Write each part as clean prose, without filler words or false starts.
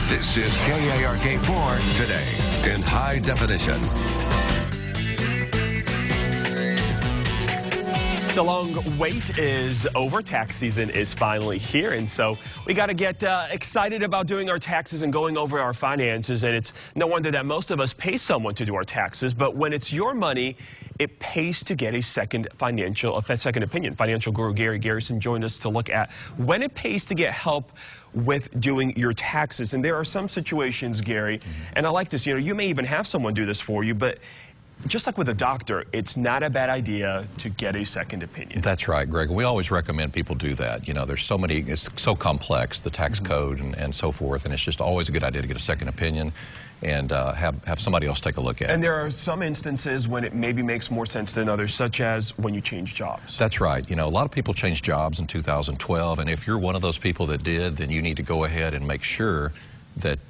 This is KARK4 Today in high definition. The long wait is over. Tax season is finally here, and so we got to get excited about doing our taxes and going over our finances. And it's no wonder that most of us pay someone to do our taxes, but when it's your money, it pays to get a second opinion. Financial guru Garrison joined us to look at when it pays to get help with doing your taxes. And there are some situations, Gary, and I like this, you may even have someone do this for you, but just like with a doctor, it's not a bad idea to get a second opinion. That's right, Greg. We always recommend people do that. There's so many, it's so complex, the tax code and so forth, and it's just always a good idea to get a second opinion and have somebody else take a look at it. And there are some instances when it maybe makes more sense than others, such as when you change jobs. That's right. A lot of people changed jobs in 2012, and if you're one of those people that did, then you need to go ahead and make sure that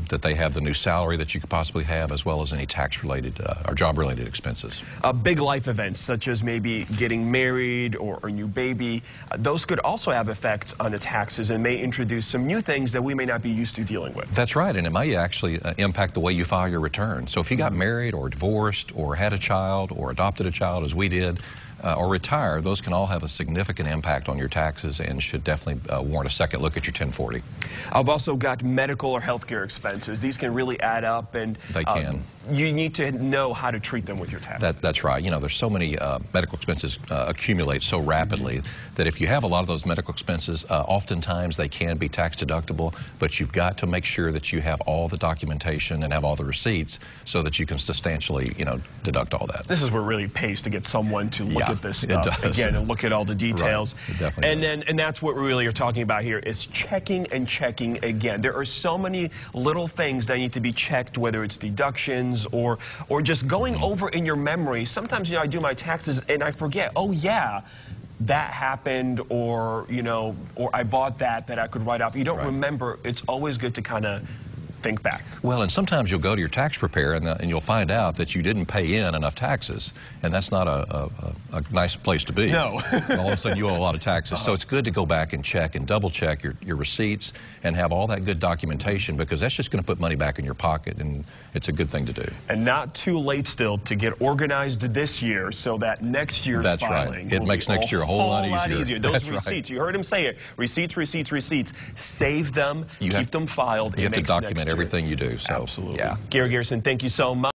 that they have the new salary that you could possibly have, as well as any tax-related or job-related expenses. Big life events, such as maybe getting married or a new baby, those could also have effects on the taxes and may introduce some new things that we may not be used to dealing with. That's right, and it may actually impact the way you file your return. So if you got married or divorced or had a child or adopted a child, as we did, or retired, those can all have a significant impact on your taxes and should definitely warrant a second look at your 1040. I've also got medical or healthcare expenses. These can really add up, and they can. You need to know how to treat them with your taxes. That's right. There's so many medical expenses accumulate so rapidly that if you have a lot of those medical expenses, oftentimes they can be tax deductible, but you've got to make sure that you have all the documentation and have all the receipts so that you can substantially, deduct all that. This is where it really pays to get someone to look at this stuff again and look at all the details. Right. It definitely does. And that's what we really are talking about here is checking and checking again. There are so many little things that need to be checked, whether it's deductions or just going over in your memory. Sometimes, I do my taxes and I forget, oh yeah, that happened, or I bought that I could write off. You don't remember. It's always good to kind of think back. Well, and sometimes you'll go to your tax preparer and you'll find out that you didn't pay in enough taxes, and that's not a nice place to be. No. All of a sudden you owe a lot of taxes. So it's good to go back and check and double check your receipts and have all that good documentation, because that's just going to put money back in your pocket, and it's a good thing to do. And not too late still to get organized this year so that next year's filing it makes next year a whole lot easier. Those receipts, you heard him say it, receipts, receipts, receipts. Save them, keep them filed. You have to document everything you do. So, absolutely. Yeah. Gary Garrison, thank you so much.